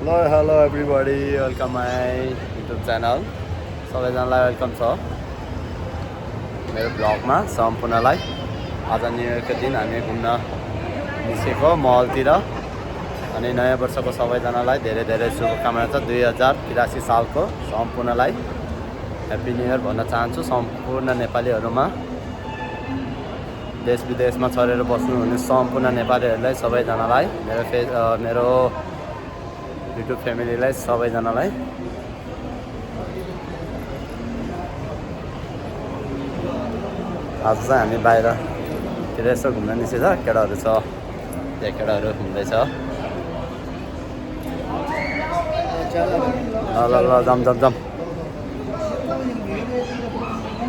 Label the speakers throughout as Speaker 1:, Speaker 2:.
Speaker 1: Hello everybody, welcome my YouTube channel. सबैजनालाई welcome छ मेरो ब्लगमा सम्पूर्णलाई। आज न्यू इयरको दिन हामी घुम्न निस्केको मलतिर अनि नयाँ वर्षको सबैजनालाई धेरै धेरै शुभकामना छ। 2083 सालको सम्पूर्णलाई ह्याप्पी न्यू इयर भन्न चाहन्छु। सम्पूर्ण नेपालीहरूमा देश विदेशमा छरेर बस्नुहुने सम्पूर्ण नेपालीहरूलाई सबैजनालाई मेरो युट्युब फ्यामिलीलाई सबैजनालाई आज चाहिँ हामी बाहिरतिर यसो घुम्न निस्केछ। केटाहरू छ त्यहाँ, केटाहरू घुम्दैछ। ल ल ल जाम जाम जाम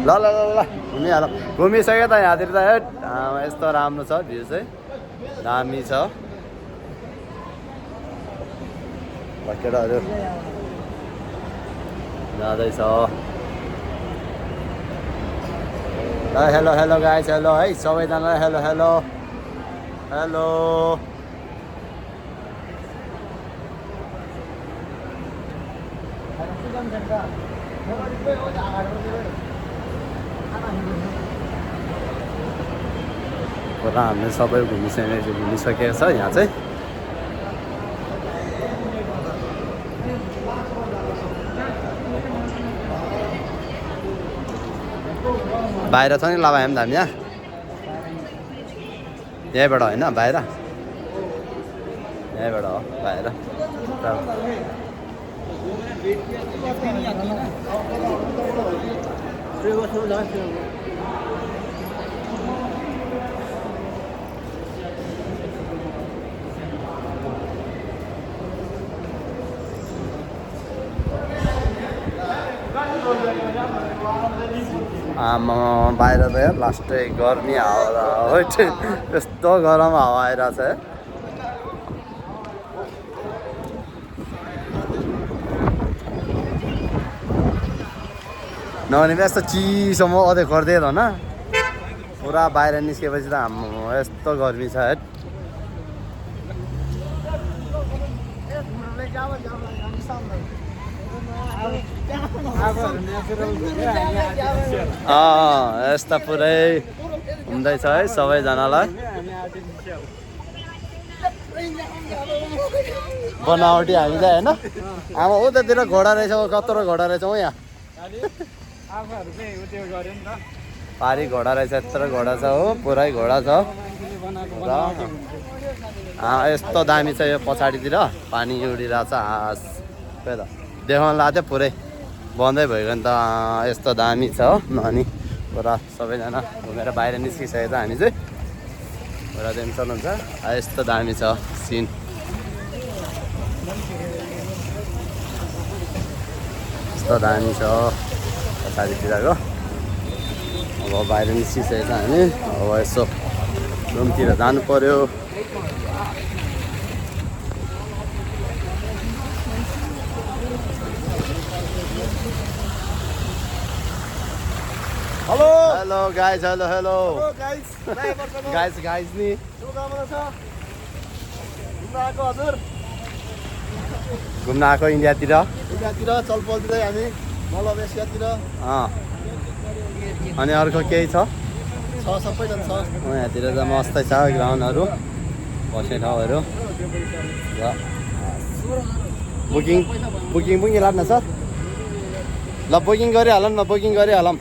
Speaker 1: ल ल ल ल घुमिहालौँ। घुमिसक्यो त यहाँतिर त हेट यस्तो राम्रो छ, भ्यू चाहिँ दामी छ। केटाहरू जाँदैछ। हेलो हेलो गाइस, हेलो है सबैजनालाई, हेलो हेलो हेलो। पुरा हामीले सबै घुमिसकेको छ यहाँ चाहिँ। बाहिर छ नि लाभा हामी यहाँ, यहीँबाट होइन बाहिर, यहीँबाट हो बाहिर। आमा बाहिर त यार लास्टै गर्मी हावा हो, यस्तो गरम हावा आइरहेछ। नभने यस्तो चिसो म अझै गर्दै न पुरा बाहिर निस्केपछि त हाम्रो यस्तो गर्मी छ। हेट यस्ता पुरै हुँदैछ है सबैजनालाई। बनावटी हामी चाहिँ होइन आमा उतातिर घोडा रहेछ, कत्रो घोडा रहेछ हौ यहाँ। पारी घोडा रहेछ, यत्रो घोडा छ हो, पुरै घोडा छ। यस्तो दामी छ यो पछाडितिर पानी उडिरहेछ। हाँस त देखाउनु लाग्थ्यो, पुरै बन्दै भयो भने त यस्तो दामी छ हो। अनि पुरा सबैजना घुमेर बाहिर निस्किसकेको छ हामी चाहिँ। पुरा टेन्सन हुन्छ, यस्तो दामी छ सिन। यस्तो दामी छ पछाडितिरको। अब बाहिर निस्किसकेको छ हामी। अब यसो रुमतिर जानु पर्यो। Hello hello guys, hello hello guys guys नि घुम्न आएको इन्डियातिर चलपलतिर हामी मलवेसियातिर। अनि अर्को केही छ सबैजना छ यहाँतिर त मस्तै छ ग्राउन्डहरू, बस्ने ठाउँहरू। र बुकिङ पनि लाग्न सर, ल बुकिङ गरिहालौँ न, बुकिङ गरिहालौँ।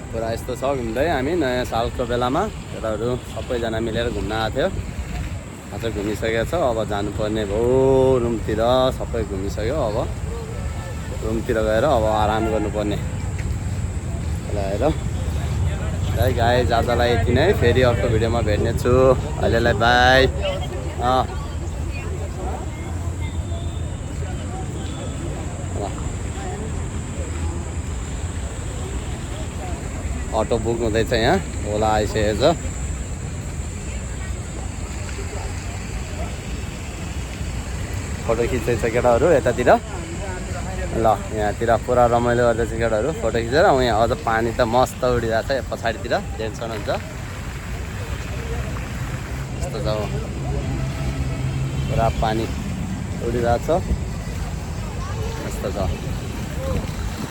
Speaker 1: पुरा यस्तो छ घुम्दै हामी नयाँ सालको बेलामा। केटाहरू सबैजना मिलेर घुम्न आएको थियो। आज घुमिसकेको छ, अब जानुपर्ने भयो रुमतिर। सबै घुमिसक्यो, अब रुमतिर गएर अब आराम गर्नुपर्ने लगाएर। है गाइस, आजलाई यति नै। फेरि अर्को भिडियोमा भेट्ने छु। अहिलेलाई बाई। अटो बुक हुँदैछ यहाँ, ओला आइसकेको छ। फोटो खिच्दैछ केटाहरू यतातिर। ल यहाँतिर पुरा रमाइलो गर्दैछ केटाहरू फोटो खिचेर। यहाँ अझ पानी त मस्त उडिरहेको छ पछाडितिर, टेन्सन हुन्छ। यस्तो छ पुरा पानी उडिरहेको छ मस्त छ